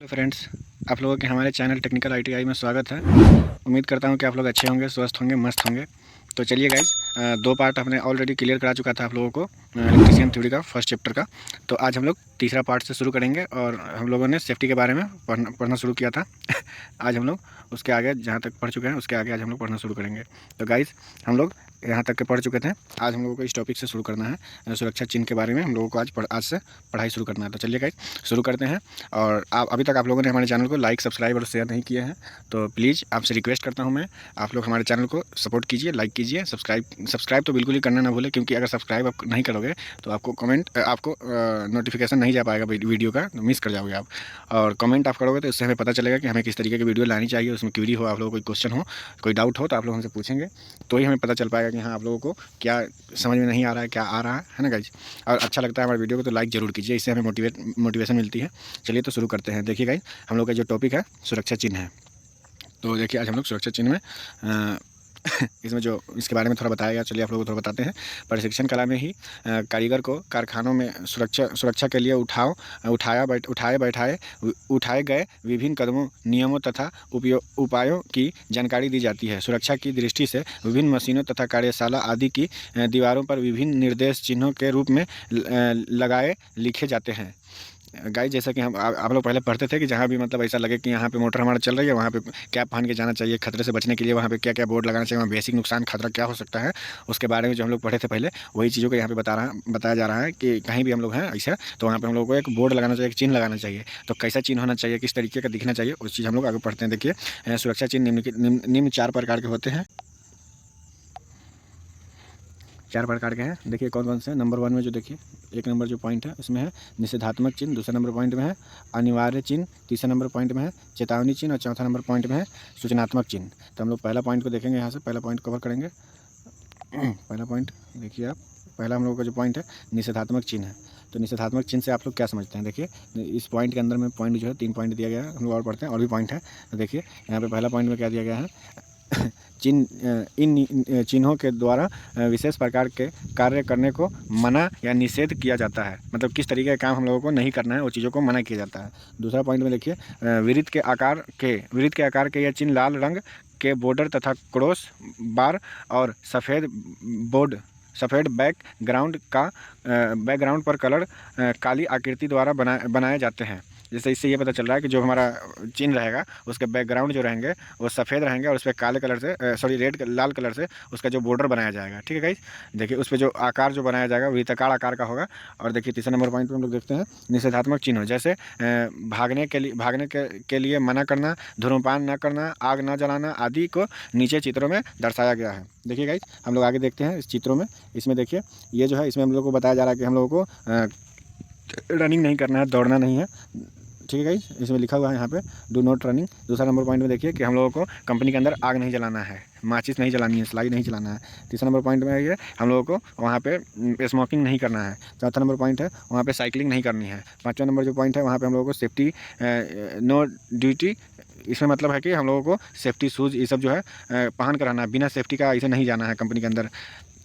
Hello friends, आप लोगों के हमारे चैनल टेक्निकल आईटीआई में स्वागत है। उम्मीद करता हूं कि आप लोग अच्छे होंगे, स्वस्थ होंगे, मस्त होंगे। तो चलिए गाइज, दो पार्ट हमने ऑलरेडी क्लियर करा चुका था आप लोगों को इलेक्ट्रीशियन थ्योरी का फर्स्ट चैप्टर का। तो आज हम लोग तीसरा पार्ट से शुरू करेंगे और हम लोगों ने सेफ्टी के बारे में पढ़ना शुरू किया था। आज हम लोग उसके आगे जहाँ तक पढ़ चुके हैं उसके आगे आज हम लोग पढ़ना शुरू करेंगे। तो गाइज, हम लोग यहाँ तक के पढ़ चुके थे। आज हम लोगों को इस टॉपिक से शुरू करना है, सुरक्षा चिन्ह के बारे में हम लोगों को आज से पढ़ाई शुरू करना है। तो चलिए गाइज, शुरू करते हैं। और अभी तक आप लोगों ने हमारे चैनल को लाइक, सब्सक्राइब और शेयर नहीं किया है तो प्लीज़ आपसे रिक्वेस्ट करता हूं मैं, आप लोग हमारे चैनल को सपोर्ट कीजिए, लाइक कीजिए। सब्सक्राइब तो बिल्कुल ही करना ना भूलें, क्योंकि अगर सब्सक्राइब आप नहीं करोगे तो आपको नोटिफिकेशन नहीं जा पाएगा वीडियो का, तो मिस कर जाओगे आप। और कमेंट आप करोगे तो इससे हमें पता चलेगा कि हमें किस तरीके की वीडियो लानी चाहिए। उसमें क्वेरी हो, आप लोगों को कोई क्वेश्चन हो, कोई डाउट हो तो आप लोग हमसे पूछेंगे, तो ही हमें पता चल पाएगा कि हाँ आप लोगों को क्या समझ में नहीं आ रहा है, क्या आ रहा है ना गाइज। और अच्छा लगता है हमारे वीडियो को तो लाइक जरूर कीजिए, इससे हमें मोटिवेशन मिलती है। चलिए तो शुरू करते हैं। देखिए गाइज, हम लोग का जो टॉपिक है सुरक्षा चिन्ह है। तो देखिए आज हम लोग सुरक्षा चिन्ह में इसमें जो इसके बारे में थोड़ा बताया गया, चलिए आप लोगों को थोड़ा बताते हैं। प्रशिक्षण कला में ही कारीगर को कारखानों में सुरक्षा के लिए उठाए गए विभिन्न कदमों, नियमों तथा उपायों की जानकारी दी जाती है। सुरक्षा की दृष्टि से विभिन्न मशीनों तथा कार्यशाला आदि की दीवारों पर विभिन्न निर्देश चिन्हों के रूप में लगाए लिखे जाते हैं। गाइस, जैसा कि आप लोग पहले पढ़ते थे कि जहाँ भी मतलब ऐसा लगे कि यहाँ पे मोटर हमारा चल रही है, वहाँ पे कैप पहन के जाना चाहिए। खतरे से बचने के लिए वहाँ पे क्या क्या बोर्ड लगाना चाहिए, वहाँ बेसिक नुकसान खतरा क्या हो सकता है उसके बारे में जो हम लोग पढ़े थे पहले, वही चीज़ों को यहाँ पे बताया जा रहा है कि कहीं भी हम लोग हैं ऐसा तो वहाँ पे हम लोग को एक बोर्ड लगाना चाहिए, एक चिन्ह लगाना चाहिए। तो कैसा चिन्ह होना चाहिए, किस तरीके का दिखना चाहिए, उस चीज़ हम लोग आगे पढ़ते हैं। देखिए, सुरक्षा चिन्ह निम्न 4 प्रकार के होते हैं। 4 प्रकार के हैं। देखिए कौन कौन से। नंबर 1 में जो देखिए, 1 नंबर जो पॉइंट है उसमें है निषेधात्मक चिन्ह, दूसरा नंबर पॉइंट में है अनिवार्य चिन्ह, तीसरा नंबर पॉइंट में है चेतावनी चिन्ह और चौथा नंबर पॉइंट में है सूचनात्मक चिन्ह। तो हम लोग पहला पॉइंट को देखेंगे, यहाँ से पहला पॉइंट कवर करेंगे। पहला पॉइंट देखिए आप, पहला हम लोग का जो पॉइंट है निषेधात्मक चिन्ह है। तो निषेधात्मक चिन्ह से आप लोग क्या समझते हैं। देखिए इस पॉइंट के अंदर में पॉइंट जो है 3 पॉइंट दिया गया है, हम लोग और पढ़ते हैं और भी पॉइंट है। तो देखिए यहाँ पे पहला पॉइंट में क्या दिया गया है, इन चिन्हों के द्वारा विशेष प्रकार के कार्य करने को मना या निषेध किया जाता है। मतलब किस तरीके का काम हम लोगों को नहीं करना है, वो चीज़ों को मना किया जाता है। दूसरा पॉइंट में देखिए, वृत्त के आकार के यह चिन्ह लाल रंग के बॉर्डर तथा क्रॉस बार और सफ़ेद बैकग्राउंड पर कलर काली आकृति द्वारा बनाए जाते हैं। जैसे इससे ये पता चल रहा है कि जो हमारा चिन्ह रहेगा उसके बैकग्राउंड जो रहेंगे वो सफ़ेद रहेंगे और उस पर काले कलर से लाल कलर से उसका जो बॉर्डर बनाया जाएगा। ठीक है गाइस, देखिए उस पर जो आकार जो बनाया जाएगा वृत्ताकार आकार का होगा। और देखिए तीसरे नंबर पॉइंट पे हम लोग देखते हैं निषेधात्मक चिन्ह, जैसे भागने के लिए मना करना, धूम्रपान न करना, आग न जलाना आदि को नीचे चित्रों में दर्शाया गया है। देखिए गाइस, हम लोग आगे देखते हैं इस चित्रों में। इसमें देखिए ये जो है, इसमें हम लोग को बताया जा रहा है कि हम लोगों को रनिंग नहीं करना है, दौड़ना नहीं है। ठीक है गाइस, इसमें लिखा हुआ है यहाँ पे डू नॉट रनिंग। दूसरा नंबर पॉइंट में देखिए कि हम लोगों को कंपनी के अंदर आग नहीं जलाना है, माचिस नहीं जलानी है, सिलाई नहीं चलाना है। तीसरा नंबर पॉइंट में ये हम लोगों को वहाँ पे स्मोकिंग नहीं करना है। चौथा नंबर पॉइंट है वहाँ पे साइकिलिंग नहीं करनी है। पाँचवा नंबर जो पॉइंट है वहाँ पे हम लोगों को सेफ्टी नो ड्यूटी, इसमें मतलब है कि हम लोगों को सेफ्टी शूज़ ये सब जो है पहन कर रहना है, बिना सेफ्टी का इसे नहीं जाना है कंपनी के अंदर।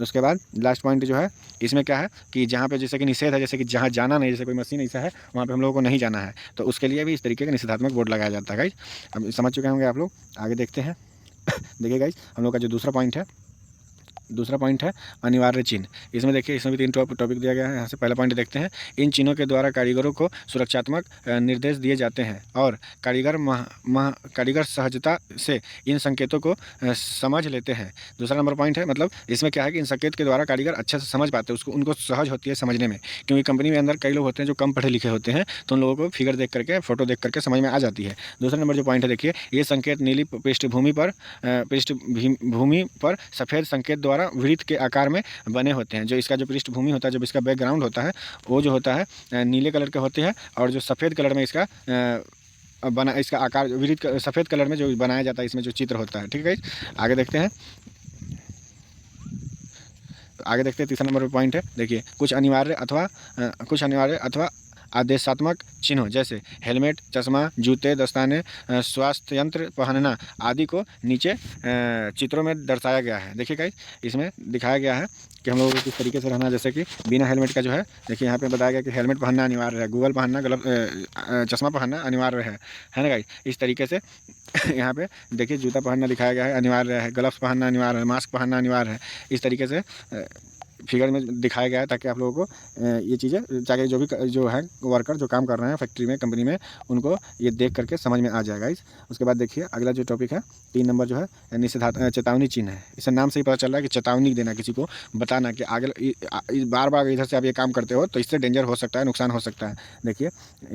उसके बाद लास्ट पॉइंट जो है इसमें क्या है कि जहाँ पे जैसे कि निषेध है, जैसे कि जहाँ जाना नहीं, जैसे कोई मशीन ऐसा है वहाँ पे हम लोगों को नहीं जाना है, तो उसके लिए भी इस तरीके का निषेधात्मक बोर्ड लगाया जाता है। गाइस अब समझ चुके होंगे आप लोग, आगे देखते हैं। देखिए गाइस, हम लोग का जो दूसरा पॉइंट है अनिवार्य चिन्ह। इसमें देखिए, इसमें भी 3 टॉपिक दिया गया है। यहाँ से पहला पॉइंट देखते हैं, इन चिन्हों के द्वारा कारीगरों को सुरक्षात्मक निर्देश दिए जाते हैं और कारीगर सहजता से इन संकेतों को समझ लेते हैं। दूसरा नंबर पॉइंट है, मतलब इसमें क्या है कि इन संकेत के द्वारा कारीगर अच्छे से समझ पाते हैं, उनको सहज होती है समझने में। क्योंकि कंपनी में अंदर कई लोग होते हैं जो कम पढ़े लिखे होते हैं, तो उन लोगों को फिगर देख करके, फोटो देख करके समझ में आ जाती है। दूसरा नंबर जो पॉइंट है देखिए, ये संकेत नीली पृष्ठभूमि पर सफ़ेद संकेत द्वारा वृत्त के आकार में बने होते हैं। जो इसका जो पृष्ठभूमि होता है, जब इसका बैकग्राउंड होता है, वो जो होता है नीले कलर के होते हैं, और जो सफ़ेद कलर में इसका आकार वृत्त सफ़ेद कलर में जो बनाया जाता है, इसमें जो चित्र होता है। ठीक है, आगे देखते हैं। तीसरा नंबर पॉइंट है देखिए, कुछ अनिवार्य अथवा आदेशात्मक चिन्हों जैसे हेलमेट, चश्मा, जूते, दस्ताने, स्वास्थ्य यंत्र पहनना आदि को नीचे चित्रों में दर्शाया गया है। देखिए गाइस, इसमें दिखाया गया है कि हम लोगों को किस तरीके से रहना, जैसे कि बिना हेलमेट का जो है, देखिए यहाँ पे बताया गया कि हेलमेट पहनना अनिवार्य है, गूगल पहनना, चश्मा पहनना अनिवार्य है ना गाइस। इस तरीके से यहाँ पे देखिए जूता पहनना दिखाया गया है, अनिवार्य है, ग्लव्स पहनना अनिवार्य है, मास्क पहनना अनिवार्य है। इस तरीके से फिगर में दिखाया गया है ताकि आप लोगों को ये चीज़ें, चाहे जो भी जो है वर्कर जो काम कर रहे हैं फैक्ट्री में, कंपनी में, उनको ये देख करके समझ में आ जाएगा। इसके बाद देखिए अगला जो टॉपिक है 3 नंबर जो है निषेधात्मक चेतावनी चिन्ह है। इससे नाम से ही पता चल रहा है कि चेतावनी देना, किसी को बताना कि आगे बार बार इधर से आप ये काम करते हो तो इससे डेंजर हो सकता है, नुकसान हो सकता है। देखिए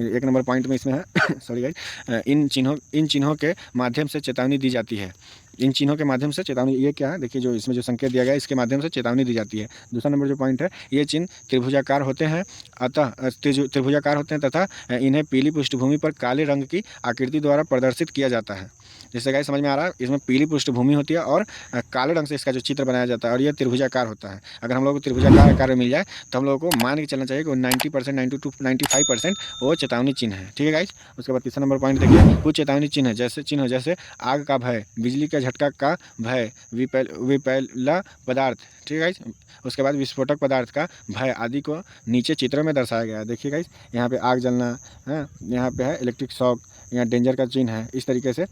1 नंबर पॉइंट में इसमें है सॉरी गाइस, इन चिन्हों के माध्यम से चेतावनी दी जाती है। इन चिन्हों के माध्यम से चेतावनी, ये क्या है देखिए, जो इसमें जो संकेत दिया गया है इसके माध्यम से चेतावनी दी जाती है। दूसरा नंबर जो पॉइंट है, ये चिन्ह त्रिभुजाकार होते हैं, त्रिभुजाकार होते हैं तथा इन्हें पीली पृष्ठभूमि पर काले रंग की आकृति द्वारा प्रदर्शित किया जाता है। जैसे गाइस समझ में आ रहा है, इसमें पीली पृष्ठभूमि होती है और काले रंग से इसका जो चित्र बनाया जाता है और ये त्रिभुजाकार होता है। अगर हम लोग को त्रिभुजाकार आकार में मिल जाए तो हम लोगों को मान के चलना चाहिए कि 90%, 90 to 95% वो चेतावनी चिन्ह है। ठीक है गाइस। उसके बाद तीसरा नंबर पॉइंट देखिए, कुछ चेतावनी चिन्ह जैसे आग का भय, बिजली के झटका का भय, विपैला पदार्थ, ठीक है गाइस। उसके बाद विस्फोटक पदार्थ का भय आदि को नीचे चित्रों में दर्शाया गया है। देखिए गाइस, यहाँ पे आग जलना है, यहाँ पे है इलेक्ट्रिक शॉक, यहाँ डेंजर का चिन्ह है। इस तरीके से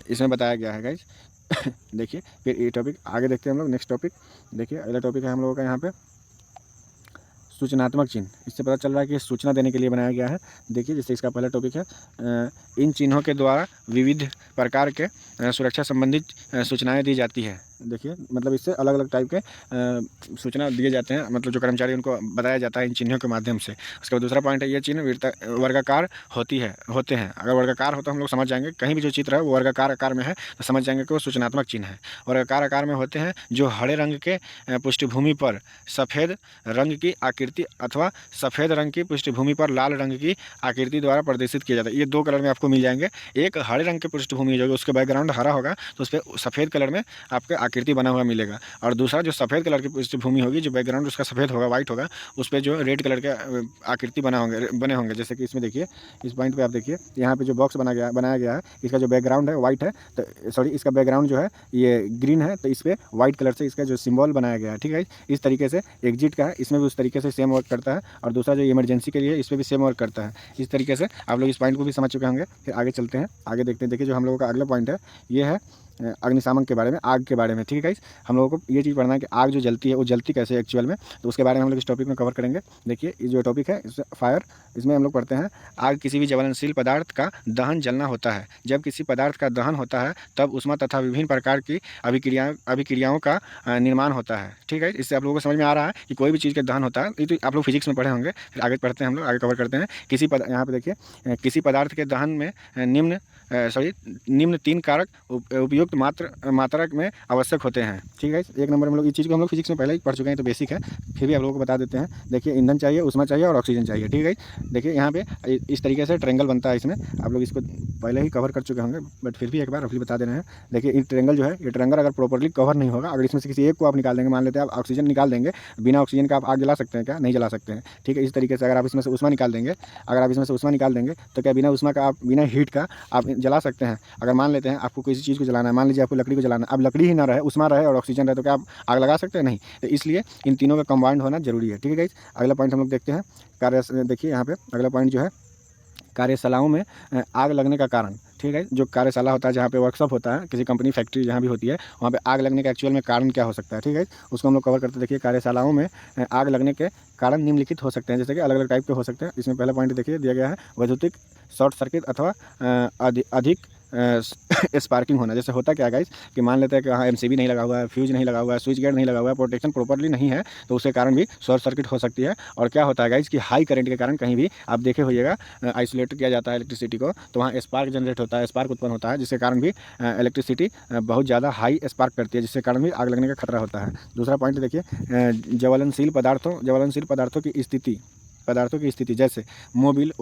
इसमें बताया गया है गाइस। देखिए फिर ये टॉपिक आगे देखते हैं हम लोग। नेक्स्ट टॉपिक देखिए, अगला टॉपिक है हम लोगों का यहाँ पे सूचनात्मक चिन्ह। इससे पता चल रहा है कि सूचना देने के लिए बनाया गया है। देखिए जैसे इसका पहला टॉपिक है, इन चिन्हों के द्वारा विविध प्रकार के सुरक्षा संबंधित सूचनाएं दी जाती है। देखिए मतलब इससे अलग अलग टाइप के सूचना दिए जाते हैं, मतलब जो कर्मचारी उनको बताया जाता है इन चिन्हों के माध्यम से। उसके बाद दूसरा पॉइंट है, ये चिन्ह वर्गाकार होते हैं। अगर वर्गाकार हो तो हम लोग समझ जाएंगे, कहीं भी जो चित्र है वो वर्गाकार आकार में है तो समझ जाएंगे कि वो सूचनात्मक चिन्ह है। वर्गाकार आकार में होते हैं जो हरे रंग के पृष्ठभूमि पर सफ़ेद रंग की आकृति अथवा सफ़ेद रंग की पृष्ठभूमि पर लाल रंग की आकृति द्वारा प्रदर्शित किया जाता है। ये 2 कलर में आपको मिल जाएंगे। एक हरे रंग की पृष्ठभूमि जो उसके बैकग्राउंड हरा होगा तो उस पर सफ़ेद कलर में आपके आकृति बना हुआ मिलेगा, और दूसरा जो सफ़ेद कलर की पृष्ठभूमि होगी, जो बैकग्राउंड उसका सफ़ेद होगा, वाइट होगा, उस पर जो रेड कलर के आकृति बने होंगे। जैसे कि इसमें देखिए, इस पॉइंट पे आप देखिए, यहाँ पे जो बॉक्स बनाया गया है, इसका जो बैकग्राउंड है वाइट है, तो सॉरी इसका बैकग्राउंड जो है ये ग्रीन है, तो इस पर वाइट कलर से इसका जो सिम्बॉल बनाया गया है। ठीक है, इस तरीके से एग्जिट का है, इसमें भी उस तरीके से सेम वर्क करता है, और दूसरा जो इमरजेंसी के लिए इस पर भी सेम वर्क करता है। इस तरीके से आप लोग इस पॉइंट को भी समझ चुके होंगे। फिर आगे चलते हैं, आगे देखते हैं। देखिए जो हम लोगों का अगला पॉइंट है, ये है अग्निशामक के बारे में, आग के बारे में। ठीक है गाइस, हम लोगों को ये चीज़ पढ़ना है कि आग जो जलती है वो जलती कैसे है एक्चुअल में, तो उसके बारे में हम लोग इस टॉपिक में कवर करेंगे। देखिए ये जो टॉपिक है फायर, इसमें हम लोग पढ़ते हैं, आग किसी भी ज्वलनशील पदार्थ का दहन जलना होता है। जब किसी पदार्थ का दहन होता है तब उष्मा तथा विभिन्न प्रकार की अभिक्रियाओं का निर्माण होता है। ठीक है, इससे आप लोगों को समझ में आ रहा है कि कोई भी चीज़ का दहन होता है, ये तो आप लोग फिजिक्स में पढ़े होंगे। फिर आगे पढ़ते हैं हम लोग, आगे कवर करते हैं। यहाँ पे देखिए, किसी पदार्थ के दहन में निम्न 3 कारक उपयुक्त मात्रक में आवश्यक होते हैं। ठीक है, 1 नंबर में लोग इस चीज़ को हम लोग फिजिक्स में पहले ही पढ़ चुके हैं, तो बेसिक है, फिर भी आप लोगों को बता देते हैं। देखिए ईंधन चाहिए, उष्मा चाहिए और ऑक्सीजन चाहिए। ठीक है, देखिए यहाँ पे इस तरीके से ट्रायंगल बनता है। इसमें आप लोग इसको पहले ही कवर कर चुके होंगे, बट फिर भी एक बार रफली बता दे रहे हैं। देखिए ये ट्रायंगल जो है, ये ट्रायंगल अगर प्रॉपर्ली कवर नहीं होगा, अगर इसमें से किसी एक को आप निकाल देंगे, मान लेते हैं आप ऑक्सीजन निकाल देंगे, बिना ऑक्सीजन का आप आग जला सकते हैं क्या? नहीं जला सकते हैं। ठीक है, इस तरीके से अगर आप इसमें से उष्मा निकाल देंगे, तो क्या बिना उष्मा का आप, बिना हीट का आप जला सकते हैं? अगर मान लेते हैं आपको किसी चीज़ को जलाना है, मान लीजिए आपको लकड़ी को जलाना है, अब लकड़ी ही ना रहे, उष्मा रहे और ऑक्सीजन रहे, तो क्या आप आग लगा सकते हैं? नहीं। तो इसलिए इन तीनों का कंबाइंड होना जरूरी है। ठीक है गाइस, अगला पॉइंट हम लोग देखते हैं। देखिए यहाँ पे अगला पॉइंट जो है, कार्यशालाओं में आग लगने का कारण। ठीक है, जो कार्यशाला होता है, जहाँ पे वर्कशॉप होता है, किसी कंपनी फैक्ट्री जहाँ भी होती है, वहाँ पे आग लगने का एक्चुअल में कारण क्या हो सकता है। ठीक है, उसको हम लोग कवर करते। देखिए कार्यशालाओं में आग लगने के कारण निम्नलिखित हो सकते हैं, जैसे कि अलग अलग टाइप के हो सकते हैं। इसमें पहला पॉइंट देखिए दिया गया है, वैद्युतिक शॉर्ट सर्किट अथवा अधिक स्पार्किंग होना। जैसे होता क्या गाइस कि मान लेते हैं कि हाँ एमसीबी नहीं लगा हुआ है, फ्यूज नहीं लगा हुआ है, स्विच गेट नहीं लगा हुआ है, प्रोटेक्शन प्रॉपर्ली नहीं है, तो उसके कारण भी शॉर्ट सर्किट हो सकती है। और क्या होता है गाइस कि हाई करंट के कारण कहीं भी आप देखे होइएगा आइसोलेट किया जाता है इलेक्ट्रिसिटी को, तो वहाँ स्पार्क जनरेट होता है, स्पार्क उत्पन्न होता है, जिसके कारण भी इलेक्ट्रिसिटी बहुत ज़्यादा हाई स्पार्क करती है, जिसके कारण भी आग लगने का खतरा होता है। दूसरा पॉइंट देखिए, ज्वलनशील पदार्थों की स्थिति। पदार्थों की स्थिति, जैसे मोबिल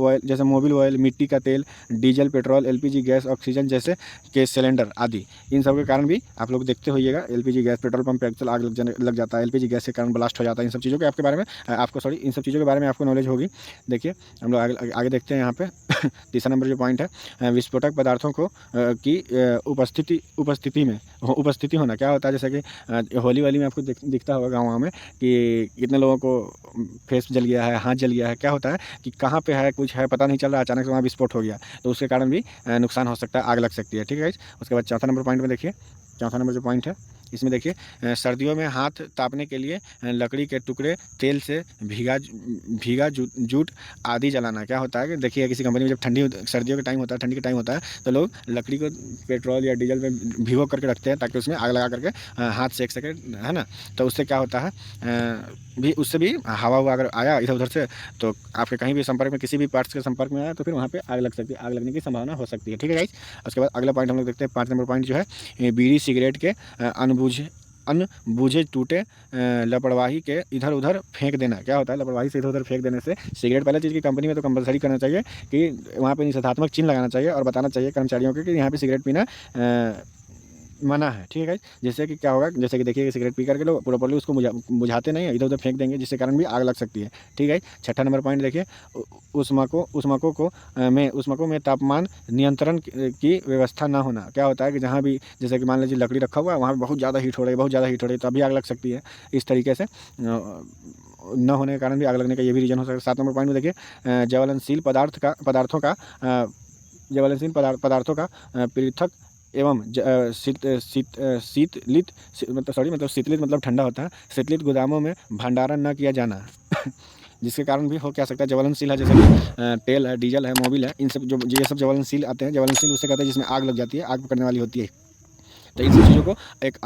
ऑयल, मिट्टी का तेल, diesel, petrol, LPG gas, oxygen जैसे के सिलेंडर आदि, इन सब के कारण भी आप लोग देखते होइएगा एलपीजी गैस, पेट्रोल पंप पे अक्सर आग लग जाता है, एलपीजी गैस के कारण ब्लास्ट हो जाता है। इन सब चीज़ों के आपके बारे में इन सब चीज़ों के बारे में आपको नॉलेज होगी। देखिए हम लोग आगे देखते हैं यहाँ पे तीसरा नंबर जो पॉइंट है, विस्फोटक पदार्थों को की उपस्थिति होना। क्या होता है, जैसे कि होली वाली में आपको दिखता होगा गाँव में कि कितने लोगों को फेस जल गया है, हाथ जल गया है। क्या होता है कि कहाँ पे है, कुछ है पता नहीं चल रहा, अचानक से वहाँ विस्फोट हो गया, तो उसके कारण भी नुकसान हो सकता है, आग लग सकती है। ठीक है। उसके बाद चौथा नंबर पॉइंट में देखिए, चौथा नंबर जो पॉइंट है इसमें देखिए, सर्दियों में हाथ तापने के लिए लकड़ी के टुकड़े, तेल से भीगा जूट आदि जलाना। क्या होता है कि देखिए किसी कंपनी में जब सर्दियों का टाइम होता है, ठंडी का टाइम होता है, तो लोग लकड़ी को पेट्रोल या डीजल में भिगो करके रखते हैं ताकि उसमें आग लगा करके हाथ सेक सके, है ना। तो उससे क्या होता है, उससे भी हवा अगर आया इधर उधर से, तो आपके कहीं भी संपर्क में, किसी भी पार्ट्स के संपर्क में आया, तो फिर वहाँ पे आग लग सकती है, आग लगने की संभावना हो सकती है। ठीक है गाइस। उसके बाद अगला पॉइंट हम लोग देखते हैं, 5 नंबर पॉइंट जो है, बीड़ी सिगरेट के अनबूझे टूटे लापरवाही के इधर उधर फेंक देना। क्या होता है, लापरवाही से इधर उधर फेंक देने से सिगरेट, पहले चीज़ की कंपनी में तो कंपलसरी करना चाहिए कि वहाँ पे निषेधात्मक चिन्ह लगाना चाहिए और बताना चाहिए कर्मचारियों के कि यहाँ पे सिगरेट पीना मना है। ठीक है। जैसे कि क्या होगा, जैसे कि देखिए सिगरेट पी करके लोग प्रॉपर्ली उसको बुझाते नहीं है, इधर उधर फेंक देंगे, जिसके कारण भी आग लग सकती है। ठीक है। छठा नंबर पॉइंट देखिए, उष्मकों में तापमान नियंत्रण की व्यवस्था ना होना। क्या होता है कि जहाँ भी, जैसे कि मान लीजिए लकड़ी रखा हुआ है, वहाँ बहुत ज़्यादा हीट हो रही है, तो अभी आग लग सकती है। इस तरीके से न होने के कारण भी आग लगने का ये भी रीज़न हो सकता है। 7 नंबर पॉइंट में देखिए, ज्वलनशील पदार्थों का पृथक एवं शीतलित मतलब ठंडा होता है, शीतलित गोदामों में भंडारण न किया जाना जिसके कारण भी हो क्या सकता है, ज्वलनशील है, जैसे कि तेल है, डीजल है, मोबिल है, इन सब जो ये सब ज्वलनशील आते हैं। ज्वलनशील उससे कहते हैं जिसमें आग लग जाती है, आग पकड़ने वाली होती है। तो इन सब चीज़ों को एक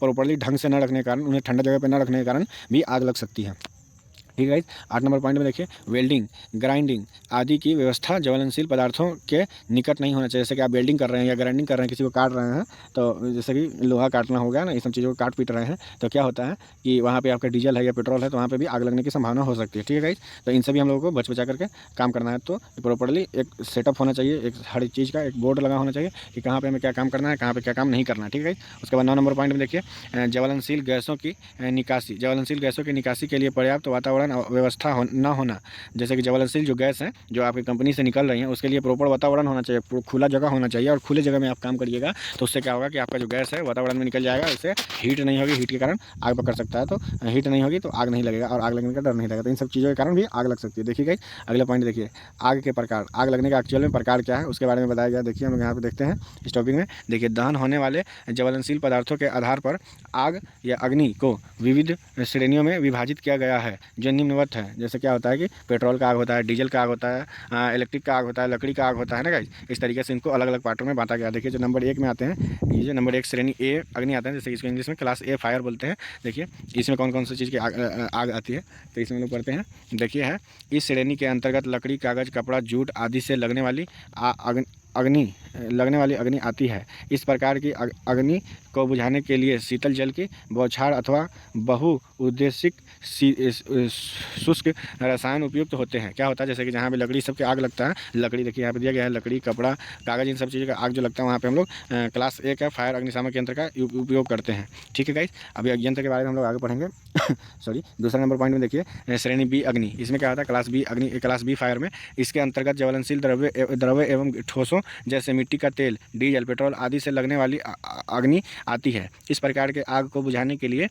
प्रॉपर्ली ढंग से न रखने के कारण, उन्हें ठंडा जगह पर न रखने के कारण भी आग लग सकती है। ठीक है। 8 नंबर पॉइंट में देखिए, वेल्डिंग, ग्राइंडिंग आदि की व्यवस्था ज्वलनशील पदार्थों के निकट नहीं होना चाहिए। जैसे कि आप वेल्डिंग कर रहे हैं या ग्राइंडिंग कर रहे हैं, किसी को काट रहे हैं, तो जैसे कि लोहा काटना हो गया ना, ये सब चीज़ों को काट पीट रहे हैं, तो क्या होता है कि वहाँ पे आपका डीजल है या पेट्रोल है, तो वहाँ पे भी आग लगने की संभावना हो सकती है। ठीक है गाइस। तो इन सभी हम लोगों को बचा करके काम करना है, तो प्रॉपर्ली एक सेटअप होना चाहिए, एक हर चीज़ का एक बोर्ड लगा होना चाहिए कि कहाँ पर हमें क्या काम करना है, कहाँ पर क्या काम नहीं करना है। ठीक है। उसके बाद 9 नंबर पॉइंट में देखिए, ज्वलनशील गैसों की निकासी के लिए पर्याप्त वातावरण व्यवस्था ना होना। जैसे कि ज्वलनशील जो गैस है जो आपकी कंपनी से निकल रही है, उसके लिए प्रॉपर वातावरण होना चाहिए, खुला जगह होना चाहिए, और खुले जगह में आप काम करिएगा तो उससे क्या होगा कि आपका जो गैस है वातावरण में निकल जाएगा, उससे हीट नहीं होगी, हीट के कारण आग पकड़ सकता है। तो हीट नहीं होगी तो आग नहीं लगेगा और आग लगने का डर नहीं लगेगा, तो इन सब चीज़ों के कारण भी आग लग सकती है। देखिए गाइस, अगला पॉइंट देखिए, आग के प्रकार, आग लगने का एक्चुअल में प्रकार क्या है उसके बारे में बताया गया। देखिए हम लोग यहाँ पे देखते हैं इस टॉपिक में, देखिए दहन होने वाले ज्वलनशील पदार्थों के आधार पर आग या अग्नि को विविध श्रेणियों में विभाजित किया गया है जो निम्नवत है। जैसे क्या होता है कि पेट्रोल का आग होता है, डीजल का आग होता है, इलेक्ट्रिक का आग होता है, लकड़ी का आग होता है ना गाइस। इस तरीके से इनको अलग अलग पार्टों में बांटा गया। देखिए जो नंबर 1 में आते हैं, ये जो नंबर 1 श्रेणी ए अग्नि आता है, जैसे इसको इंग्लिश में क्लास ए फायर बोलते हैं। देखिए इसमें कौन कौन सी चीज़ की आग आती है, तो इसमें लोग पढ़ते हैं। देखिए है, इस श्रेणी के अंतर्गत लकड़ी, कागज़, कपड़ा, जूट आदि से लगने वाली अग्नि आती है। इस प्रकार की अग्नि को बुझाने के लिए शीतल जल की बौछार अथवा बहुउद्देशिक शुष्क रसायन उपयुक्त होते हैं। क्या होता है, जैसे कि जहाँ भी लकड़ी सबके आग लगता है, लकड़ी देखिए यहाँ पे दिया गया है, लकड़ी, कपड़ा, कागज़, इन सब चीज़ों का आग जो लगता है, वहाँ पे हम लोग क्लास ए का फायर अग्निशामक यंत्र का उपयोग करते हैं। ठीक है गाइस। अभी यंत्र के बारे में हम लोग आगे पढ़ेंगे। सॉरी, दूसरा नंबर पॉइंट में देखिए, श्रेणी बी अग्नि, इसमें क्या होता है, क्लास बी अग्नि, क्लास बी फायर में इसके अंतर्गत ज्वलनशील द्रव्य एवं ठोसों जैसे मिट्टी का तेल, डीजल, पेट्रोल आदि से लगने वाली अग्नि आती है। इस प्रकार के आग को बुझाने के लिए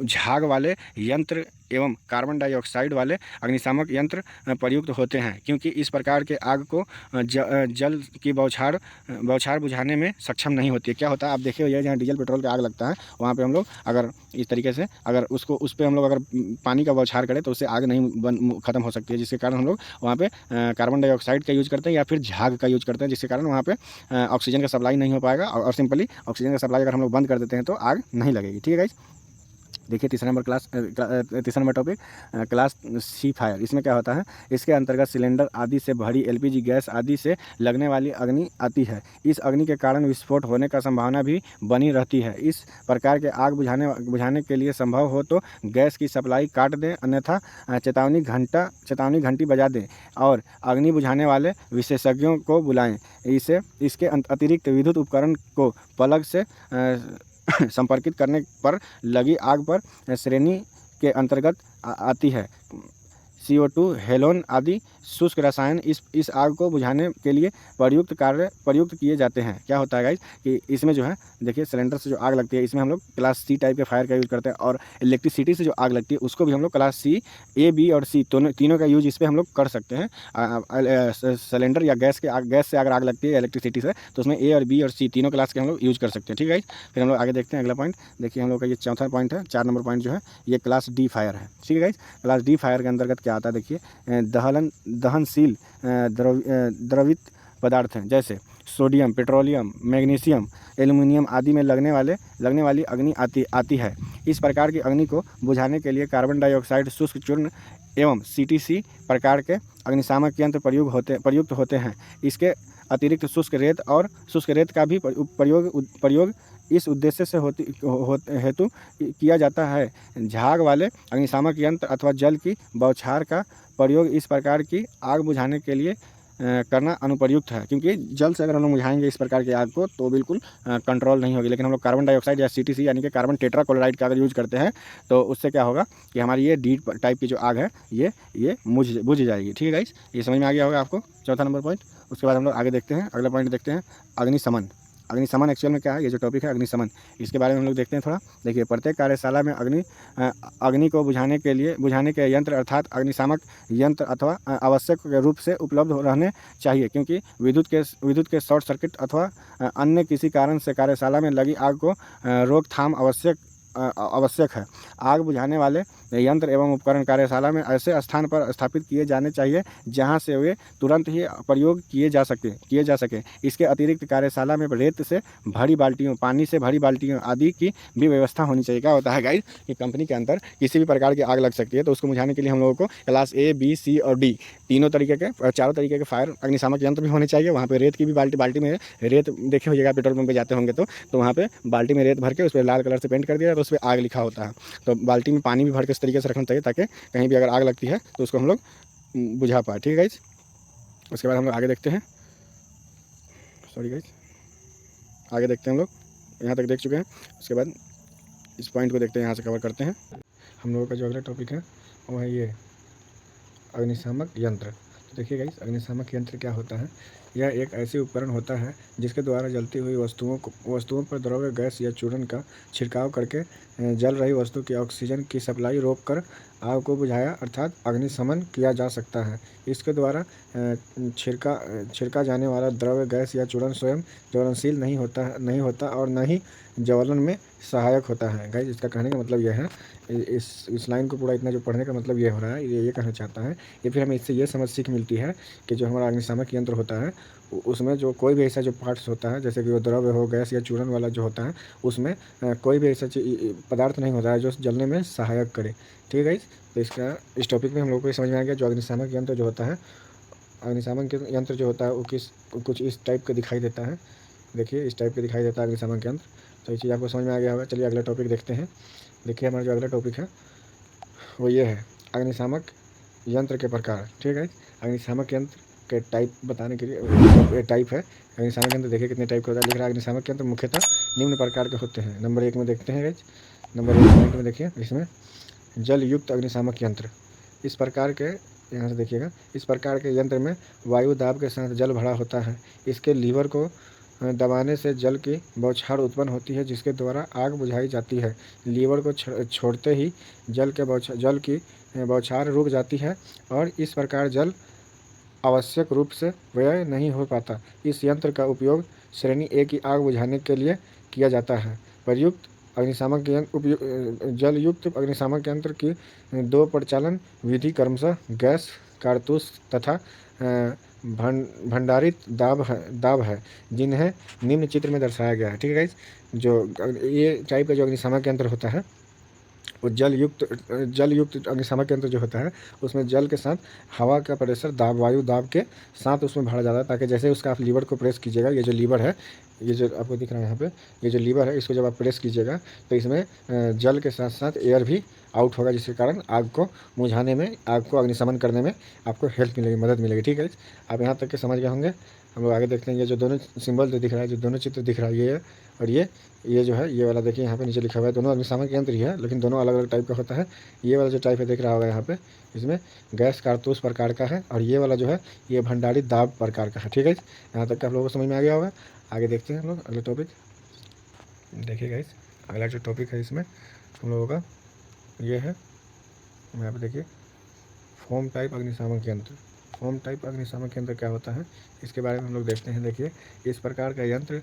झाग वाले यंत्र एवं कार्बन डाइऑक्साइड वाले अग्निशामक यंत्र प्रयुक्त होते हैं, क्योंकि इस प्रकार के आग को जल की बौछार बुझाने में सक्षम नहीं होती है। क्या होता है, आप देखे हुए जहाँ डीजल पेट्रोल का आग लगता है, वहाँ पे हम लोग अगर इस तरीके से अगर उस पर हम लोग अगर पानी का बौछार करें तो उससे आग नहीं ख़त्म हो सकती है, जिसके कारण हम लोग वहाँ पे कार्बन डाइऑक्साइड का यूज़ करते हैं या फिर झाग का यूज़ करते हैं, जिसके कारण वहाँ पे ऑक्सीजन का सप्लाई नहीं हो पाएगा, और सिंपली ऑक्सीजन का सप्लाई अगर हम लोग बंद कर देते हैं तो आग नहीं लगेगी। ठीक है गाइस। देखिए तीसरा number topic class C fire. इसमें क्या होता है, इसके अंतर्गत सिलेंडर आदि से भरी एलपीजी गैस आदि से लगने वाली अग्नि आती है। इस अग्नि के कारण विस्फोट होने का संभावना भी बनी रहती है। इस प्रकार के आग बुझाने के लिए संभव हो तो गैस की सप्लाई काट दें, अन्यथा चेतावनी घंटी बजा दें और अग्नि बुझाने वाले विशेषज्ञों को बुलाएं। इसके अतिरिक्त विद्युत उपकरण को प्लग से संपर्कित करने पर लगी आग पर श्रेणी के अंतर्गत आती है। CO2, हेलोन आदि शुष्क रसायन इस आग को बुझाने के लिए प्रयुक्त किए जाते हैं। क्या होता है गाइस कि इसमें जो है देखिए सिलेंडर से जो आग लगती है इसमें हम लोग क्लास सी टाइप के फायर का यूज़ करते हैं, और इलेक्ट्रिसिटी से जो आग लगती है उसको भी हम लोग क्लास सी, ए, बी और सी तीनों का यूज इस पर हम लोग कर सकते हैं। सिलेंडर या गैस से अगर आग लगती है इलेक्ट्रिसिटी से तो उसमें ए और बी और सी तीनों क्लास के हम लोग यूज़ कर सकते हैं। ठीक है गाइस, फिर हम लोग आगे देखते हैं अगला पॉइंट। देखिए हम लोग का ये चौथा पॉइंट है, 4 नंबर पॉइंट जो है ये क्लास डी फायर है। ठीक है गाइस, क्लास डी फायर के अंतर्गत क्या आता है देखिए, दहनशील द्रवित पदार्थ हैं जैसे सोडियम, पेट्रोलियम, मैग्नीशियम, एल्युमिनियम आदि में लगने वाली अग्नि आती है। इस प्रकार की अग्नि को बुझाने के लिए कार्बन डाइऑक्साइड, शुष्क चूर्ण एवं CTC प्रकार के अग्निशामक यंत्र प्रयुक्त होते हैं। इसके अतिरिक्त शुष्क रेत का भी प्रयोग इस उद्देश्य से हेतु किया जाता है। झाग वाले अग्निशामक यंत्र अथवा जल की बौछार का प्रयोग इस प्रकार की आग बुझाने के लिए करना अनुपयुक्त है, क्योंकि जल से अगर हम लोग बुझाएंगे इस प्रकार की आग को तो बिल्कुल कंट्रोल नहीं होगी। लेकिन हम लोग कार्बन डाइऑक्साइड या CTC यानी कि कार्बन टेट्राक्लोराइड का अगर यूज़ करते हैं तो उससे क्या होगा कि हमारी ये डी टाइप की जो आग है ये बुझ जाएगी। ठीक है गाइस, ये समझ में आ गया होगा आपको चौथा नंबर पॉइंट। उसके बाद हम लोग आगे देखते हैं, अगला पॉइंट देखते हैं अग्निशमन। अग्निशमन एक्चुअल में क्या है, ये जो टॉपिक है अग्निशमन, इसके बारे में हम लोग देखते हैं थोड़ा। देखिए प्रत्येक कार्यशाला में अग्नि को बुझाने के यंत्र अर्थात अग्निशामक यंत्र अथवा आवश्यक रूप से उपलब्ध रहने चाहिए, क्योंकि विद्युत के शॉर्ट सर्किट अथवा अन्य किसी कारण से कार्यशाला में लगी आग को रोकथाम आवश्यक है। आग बुझाने वाले यंत्र एवं उपकरण कार्यशाला में ऐसे स्थान पर स्थापित किए जाने चाहिए जहां से वे तुरंत ही प्रयोग किए जा सके। इसके अतिरिक्त कार्यशाला में रेत से भरी बाल्टियों, पानी से भरी बाल्टियों आदि की भी व्यवस्था होनी चाहिए। क्या होता है गाइस कि कंपनी के अंदर किसी भी प्रकार की आग लग सकती है, तो उसको बुझाने के लिए हम लोगों को क्लास A, B, C और D चारों तरीके के फायर अग्निशामक यंत्र भी होने चाहिए। वहाँ पे रेत की भी बाल्टी में रेत देखे होइएगा, पेट्रोल पंप पे जाते होंगे तो वहाँ पे बाल्टी में रेत भर के उस पर लाल कलर से पेंट कर दिया तो उस पर आग लिखा होता है। तो बाल्टी में पानी भी भर के इस तरीके से रखना चाहिए ताकि कहीं भी अगर आग लगती है तो उसको हम लोग बुझा पाए। ठीक है गाइस, उसके बाद हम लोग आगे देखते हैं। सॉरी गाइस, आगे देखते हैं हम लोग, यहाँ तक देख चुके हैं। उसके बाद इस पॉइंट को देखते हैं, यहाँ से कवर करते हैं। हम लोगों का जो अगला टॉपिक है वो है ये अग्निशामक यंत्र। तो देखिए गाइस, अग्निशामक यंत्र क्या होता है, यह एक ऐसी उपकरण होता है जिसके द्वारा जलती हुई वस्तुओं पर द्रव्य गैस या चूर्ण का छिड़काव करके जल रही वस्तु की ऑक्सीजन की सप्लाई रोककर आग को बुझाया अर्थात अग्निशमन किया जा सकता है। इसके द्वारा छिड़का जाने वाला द्रव्य गैस या चूर्ण स्वयं ज्वलनशील नहीं होता और न ही ज्वलन में सहायक होता है। गाइस, इसका कहने का मतलब यह है, इस लाइन को पूरा इतना जो पढ़ने का मतलब ये हो रहा है, ये कहना चाहता है कि फिर हमें इससे ये समझ सीख मिलती है कि जो हमारा अग्निशामक यंत्र होता है उसमें जो कोई भी ऐसा जो पार्ट्स होता है, जैसे कि वो द्रव्य हो, गैस या चूर्ण वाला जो होता है, उसमें कोई भी ऐसा पदार्थ नहीं होता है जो जलने में सहायक करे। ठीक है। तो इस टॉपिक में हम लोग को समझ में आ गया जो अग्निशामक यंत्र जो होता है, अग्निशामक यंत्र जो होता है वो कुछ इस टाइप का दिखाई देता है। देखिए इस टाइप का दिखाई देता है अग्निशामक यंत्र। तो ये चीज़ आपको समझ में आ गया होगा। चलिए अगला टॉपिक देखते हैं। देखिए हमारा जो अगला टॉपिक है वो ये है अग्निशामक यंत्र के प्रकार। ठीक है, अग्निशामक यंत्र के टाइप बताने के लिए टाइप है अग्निशामक यंत्र। देखिए कितने टाइप का होता है। लिख रहा है अग्निशामक यंत्र मुख्यतः निम्न प्रकार के होते हैं। नंबर 1 में देखते हैं गाइस। नंबर 1 पॉइंट में देखिए, इसमें जल युक्त अग्निशामक यंत्र। इस प्रकार के, यहाँ से देखिएगा, इस प्रकार के यंत्र में वायु दाब के साथ जल भरा होता है। इसके लीवर को दबाने से जल की बौछार उत्पन्न होती है जिसके द्वारा आग बुझाई जाती है। लीवर को छोड़ते ही जल की बौछार रुक जाती है और इस प्रकार जल आवश्यक रूप से व्यय नहीं हो पाता। इस यंत्र का उपयोग श्रेणी A की आग बुझाने के लिए किया जाता है। प्रयुक्त अग्निशामक यंत्र जल युक्त अग्निशामक यंत्र की 2 प्रचालन विधि क्रमशः गैस कारतूस तथा भंडारित दाब है जिन्हें निम्न चित्र में दर्शाया गया है। ठीक है गाइस, जो ये टाइप का जो अग्निशामक यंत्र होता है वो जल युक्त अग्निशामक यंत्र जो होता है उसमें जल के साथ हवा का प्रेशर दाब वायु दाब के साथ उसमें भरा जाता है, ताकि जैसे उसका आप लीवर को प्रेस कीजिएगा, ये जो लीवर है, ये जो आपको दिख रहा है यहाँ पे, ये जो लीवर है, इसको जब आप प्रेस कीजिएगा तो इसमें जल के साथ साथ एयर भी आउट होगा, जिसके कारण आग को बुझाने में, आग को अग्निशमन करने में आपको हेल्प मिलेगी, मदद मिलेगी। ठीक है, आप यहाँ तक के समझ गए होंगे। हम लोग आगे देखते हैं। ये जो दोनों सिंबल जो दिख रहा है, जो दोनों चित्र दिख रहा है, ये और ये जो है, ये वाला देखिए यहाँ पे नीचे लिखा हुआ है, दोनों अग्निशामक यंत्र ही है, लेकिन दोनों अलग अलग टाइप का होता है। ये वाला जो टाइप है देख रहा होगा यहाँ पे, इसमें गैस कारतूस प्रकार का है, और ये वाला जो है ये भंडारी दाब प्रकार का है। ठीक है, यहाँ तक आप लोगों को समझ में आ गया होगा। आगे देखते हैं हम लोग अगले टॉपिक। देखिए गाइस, अगला जो टॉपिक है इसमें हम लोगों का ये है, यहाँ पे देखिए, फोम टाइप अग्निशामक यंत्र। फोम टाइप अग्निशामक यंत्र क्या होता है, इसके बारे में हम लोग देखते हैं। देखिए, इस प्रकार का यंत्र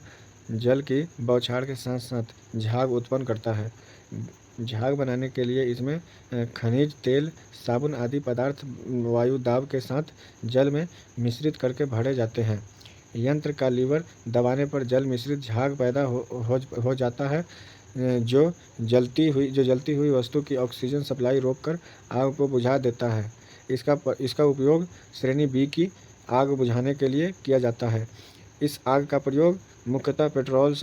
जल की बौछार के साथ साथ झाग उत्पन्न करता है। झाग बनाने के लिए इसमें खनिज तेल, साबुन आदि पदार्थ वायु दाब के साथ जल में मिश्रित करके भरे जाते हैं। यंत्र का लीवर दबाने पर जल मिश्रित झाग पैदा हो जाता है, जो जलती हुई वस्तु की ऑक्सीजन सप्लाई रोककर आग को बुझा देता है। इसका उपयोग श्रेणी बी की आग बुझाने के लिए किया जाता है। इस यंत्र का प्रयोग मुख्यतः पेट्रोल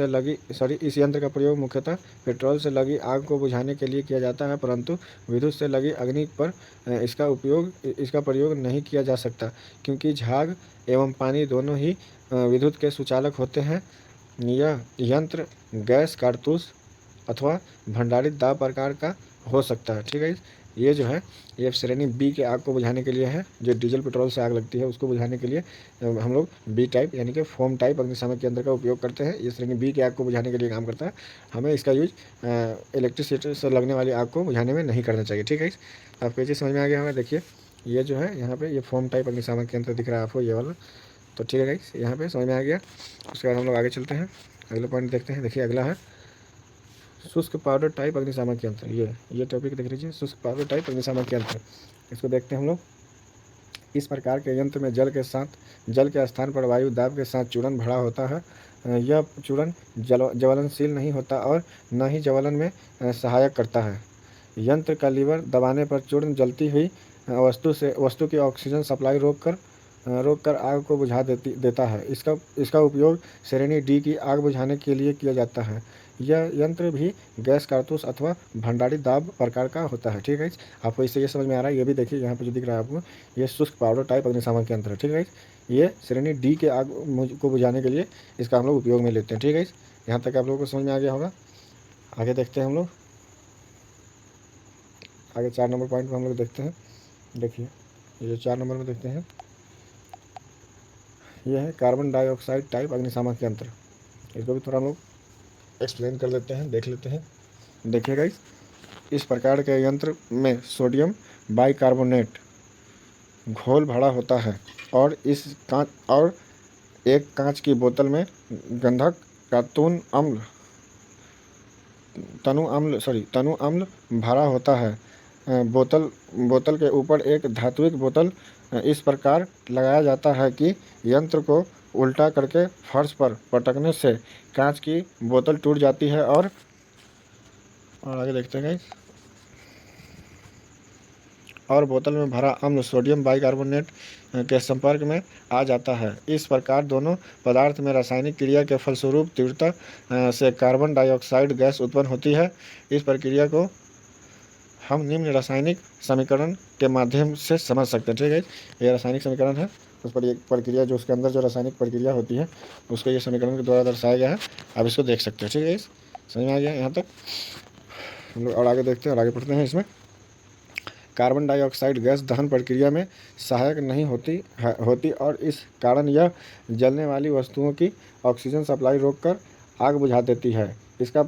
से लगी आग को बुझाने के लिए किया जाता है, परंतु विद्युत से लगी अग्नि पर इसका प्रयोग नहीं किया जा सकता, क्योंकि झाग एवं पानी दोनों ही विद्युत के सुचालक होते हैं। यह यंत्र गैस कारतूस अथवा भंडारित दाब प्रकार का हो सकता है। ठीक है, ये जो है ये श्रेणी बी के आग को बुझाने के लिए है, जो डीजल पेट्रोल से आग लगती है उसको बुझाने के लिए हम लोग बी टाइप यानी कि फोम टाइप अग्निशामक यंत्र का उपयोग करते हैं। ये श्रेणी बी के आग को बुझाने के लिए काम करता है। हमें इसका यूज इलेक्ट्रिसिटी से लगने वाली आग को बुझाने में नहीं करना चाहिए। ठीक है, आपको ये चीज़ समझ में आ गया हमें। देखिए, ये जो है यहाँ पे ये फोम टाइप अग्निशामक यंत्र दिख रहा है आपको, ये वाला। तो ठीक है गाइस, यहाँ पे समझ में आ गया। उसके बाद हम लोग आगे चलते हैं, अगले पॉइंट देखते हैं। देखिए, अगला है शुष्क पाउडर टाइप अग्निशामक यंत्र। ये टॉपिक देख लीजिए, शुष्क पाउडर टाइप अग्निशामक यंत्र। इसको देखते हैं हम लोग। इस प्रकार के यंत्र में जल के स्थान पर वायु दाब के साथ चूर्ण भरा होता है। यह चूर्ण ज्वलनशील नहीं होता और न ही ज्वलन में सहायक करता है। यंत्र का लीवर दबाने पर चूर्ण जलती हुई वस्तु की ऑक्सीजन सप्लाई रोककर आग को बुझा देता है। इसका उपयोग श्रेणी डी की आग बुझाने के लिए किया जाता है। यह यंत्र भी गैस कारतूस अथवा भंडारी दाब प्रकार का होता है। ठीक है, आपको इससे ये समझ में आ रहा है। ये भी देखिए यहाँ पे जो दिख रहा है आपको, ये शुष्क पाउडर टाइप अग्निशामक यंत्र है। ठीक है, ये श्रेणी डी के आग को बुझाने के लिए इसका हम लोग उपयोग में लेते हैं। ठीक है, यहाँ तक आप लोगों को समझ में आ गया होगा। आगे देखते हैं हम लोग, आगे 4 नंबर पॉइंट में हम लोग देखते हैं। देखिए, ये जो 4 नंबर में देखते हैं, यह है कार्बन डाइऑक्साइड टाइप अग्निशामक यंत्र। इसको भी थोड़ा हम लोग एक्सप्लेन कर लेते हैं, देख लेते हैं। देखिए गाइस, इस प्रकार के यंत्र में सोडियम बाइकार्बोनेट घोल भरा होता है और एक कांच की बोतल में गंधक का तनु अम्ल भरा होता है। बोतल के ऊपर एक धात्विक बोतल इस प्रकार लगाया जाता है कि यंत्र को उल्टा करके फर्श पर पटकने से कांच की बोतल टूट जाती है और आगे देखते हैं गाइस, और बोतल में भरा अम्ल सोडियम बाइकार्बोनेट के संपर्क में आ जाता है। इस प्रकार दोनों पदार्थ में रासायनिक क्रिया के फलस्वरूप तीव्रता से कार्बन डाइऑक्साइड गैस उत्पन्न होती है। इस प्रक्रिया को हम निम्न रासायनिक समीकरण के माध्यम से समझ सकते हैं। ठीक है, ये रासायनिक समीकरण है, उस पर एक प्रक्रिया जो उसके अंदर जो रासायनिक प्रक्रिया होती है उसको ये समीकरण के द्वारा दर्शाया गया है। आप इसको देख सकते हैं। ठीक है, समझ में आ गया यहाँ तक। हम लोग और आगे देखते हैं और आगे पढ़ते हैं। इसमें कार्बन डाइऑक्साइड गैस दहन प्रक्रिया में सहायक नहीं होती और इस कारण यह जलने वाली वस्तुओं की ऑक्सीजन सप्लाई रोककर आग बुझा देती है। इसका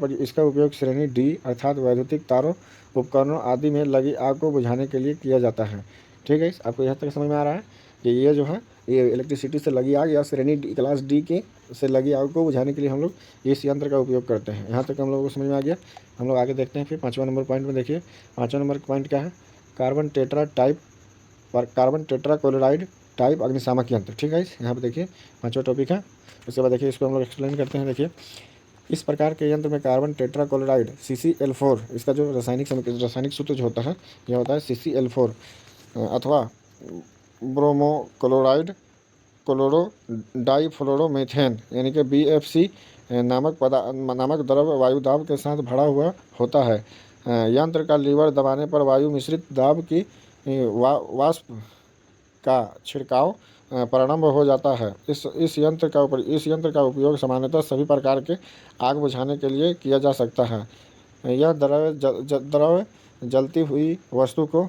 उपयोग श्रेणी डी अर्थात वैद्युतिक तारों, उपकरणों आदि में लगी आग को बुझाने के लिए किया जाता है। ठीक है, आपको यहाँ तक समझ में आ रहा है कि ये जो है ये इलेक्ट्रिसिटी से लगी आग या श्रेणी डी क्लास डी के से लगी आग को बुझाने के लिए हम लोग इस यंत्र का उपयोग करते हैं। यहाँ तक हम लोगों को समझ में आ गया। हम लोग आगे देखते हैं। फिर 5वां नंबर पॉइंट में देखिए, 5वां नंबर पॉइंट क्या है, कार्बन टेट्राक्लोराइड टाइप अग्निशामक यंत्र। ठीक है, यहाँ पे देखिए 5वां टॉपिक है। उसके बाद देखिए इसको हम लोग एक्सप्लेन करते हैं। देखिए, इस प्रकार के यंत्र में कार्बन टेट्राक्लोराइड CCl4, इसका जो रासायनिक सूत्र जो होता है यह होता है CCl4, अथवा ब्रोमो क्लोराइड क्लोरो डाइफ्लोरोमेथेन यानी कि BFC नामक द्रव वायु दाब के साथ भरा हुआ होता है। यंत्र का लीवर दबाने पर वायु मिश्रित दाब की वाष्प का छिड़काव प्रारंभ हो जाता है। इस यंत्र का उपयोग सामान्यतः सभी प्रकार के आग बुझाने के लिए किया जा सकता है। यह द्रव जलती हुई वस्तु को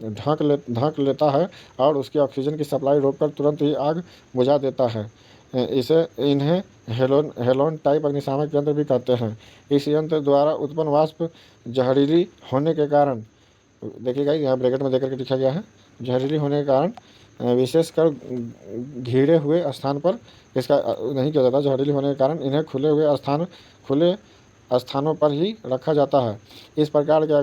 ढक लेता है और उसकी ऑक्सीजन की सप्लाई रोककर तुरंत ही आग बुझा देता है। इन्हें हेलोन टाइप अग्निशामक यंत्र भी कहते हैं। इस यंत्र द्वारा उत्पन्न वाष्प जहरीली होने के कारण, देखिएगा यहाँ ब्रैकेट में देकर के लिखा गया है, जहरीली होने के कारण विशेषकर घिरे हुए स्थान पर इसका नहीं किया जाता। जहरीली होने के कारण इन्हें खुले स्थानों पर ही रखा जाता है। इस प्रकार के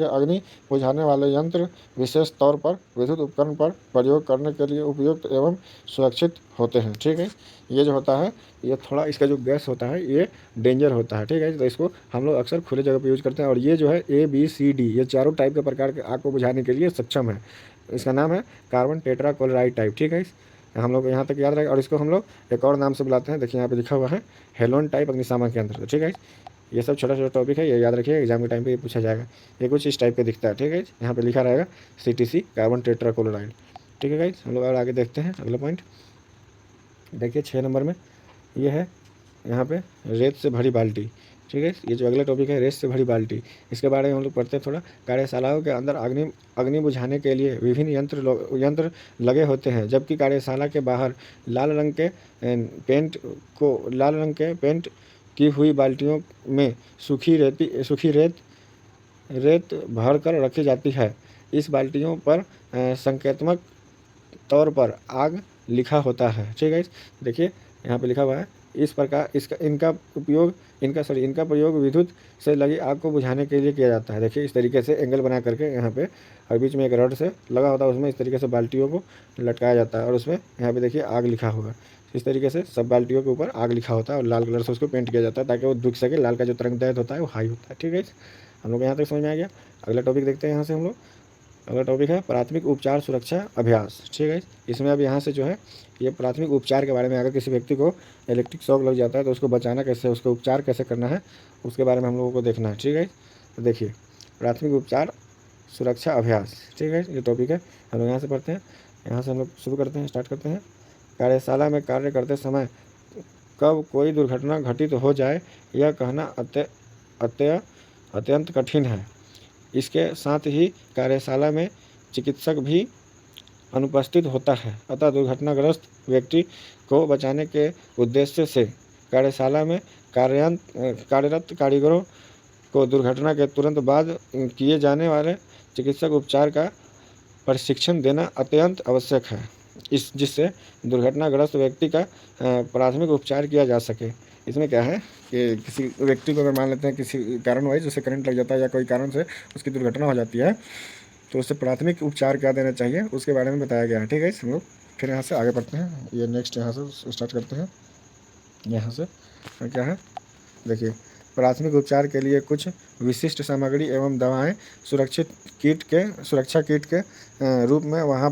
अग्नि बुझाने वाले यंत्र विशेष तौर पर विद्युत उपकरण पर प्रयोग करने के लिए उपयुक्त एवं सुरक्षित होते हैं। ठीक है, ये जो होता है ये थोड़ा इसका जो गैस होता है ये डेंजर होता है। ठीक है, तो इसको हम लोग अक्सर खुले जगह पर यूज करते हैं। और ये जो है ABCD ये चारों टाइप के प्रकार के आग को बुझाने के लिए सक्षम है। इसका नाम है कार्बन टेट्राक्लोराइड टाइप। ठीक है, हम लोग यहाँ तक याद रखें। और इसको हम लोग एक और नाम से बुलाते हैं, देखिए यहाँ पे लिखा हुआ है हेलोन टाइप अग्निशामक यंत्र। तो ठीक है, ये सब छोटा छोटा टॉपिक है, ये याद रखिए, एग्जाम के टाइम पे ये पूछा जाएगा। ये कुछ इस टाइप का दिखता है। ठीक है, यहाँ पे लिखा रहेगा CTC कार्बन टेट्राक्लोराइड। ठीक है गाइस, हम लोग और आगे देखते हैं अगला पॉइंट। देखिए 6 नंबर में ये है यहाँ पे रेत से भरी बाल्टी। ठीक है, ये जो अगला टॉपिक है रेत से भरी बाल्टी, इसके बारे में हम लोग पढ़ते हैं थोड़ा। कार्यशालाओं के अंदर अग्नि बुझाने के लिए विभिन्न यंत्र लगे होते हैं, जबकि कार्यशाला के बाहर लाल रंग के पेंट की हुई बाल्टियों में सूखी रेत भर कर रखी जाती है। इस बाल्टियों पर संकेतात्मक तौर पर आग लिखा होता है। ठीक है, देखिए यहाँ पे लिखा हुआ है इस प्रकार इनका प्रयोग विद्युत से लगी आग को बुझाने के लिए किया जाता है। देखिए इस तरीके से एंगल बना करके यहाँ पे और बीच में एक रड से लगा होता है, उसमें इस तरीके से बाल्टियों को लटकाया जाता है और उसमें यहाँ पे देखिए आग लिखा होगा। इस तरीके से सब बाल्टियों के ऊपर आग लिखा होता है और लाल कलर से उसको पेंट किया जाता है ताकि वो दिख सके। लाल का जो तरंगदैर्घ्य होता है वो हाई होता है। ठीक है, हम लोग यहाँ तक समझ में आ गया। अगला टॉपिक देखते हैं यहाँ से हम लोग। अगला टॉपिक है प्राथमिक उपचार सुरक्षा अभ्यास। ठीक है, इसमें अब यहाँ से जो है ये प्राथमिक उपचार के बारे में, अगर किसी व्यक्ति को इलेक्ट्रिक शॉक लग जाता है तो उसको बचाना कैसे, उसका उपचार कैसे करना है, उसके बारे में हम लोगों को देखना है। ठीक है, तो देखिए प्राथमिक उपचार सुरक्षा अभ्यास। ठीक है, ये टॉपिक है, हम लोग यहाँ से पढ़ते हैं। यहाँ से हम लोग शुरू करते हैं, स्टार्ट करते हैं। कार्यशाला में कार्य करते समय कब कोई दुर्घटना घटित हो जाए यह कहना अत्यंत कठिन है। इसके साथ ही कार्यशाला में चिकित्सक भी अनुपस्थित होता है, अतः दुर्घटनाग्रस्त व्यक्ति को बचाने के उद्देश्य से कार्यशाला में कार्यरत कारीगरों को दुर्घटना के तुरंत बाद किए जाने वाले चिकित्सक उपचार का प्रशिक्षण देना अत्यंत आवश्यक है, जिससे दुर्घटनाग्रस्त व्यक्ति का प्राथमिक उपचार किया जा सके। इसमें क्या है कि किसी व्यक्ति को अगर मान लेते हैं किसी कारणवश जैसे करंट लग जाता है या कोई कारण से उसकी दुर्घटना हो जाती है तो उससे प्राथमिक उपचार क्या देना चाहिए उसके बारे में बताया गया है। ठीक है, हम लोग फिर यहाँ से आगे बढ़ते हैं। ये नेक्स्ट यहाँ से स्टार्ट करते हैं। यहाँ से क्या है, देखिए प्राथमिक उपचार के लिए कुछ विशिष्ट सामग्री एवं दवाएं सुरक्षा किट के रूप में वहाँ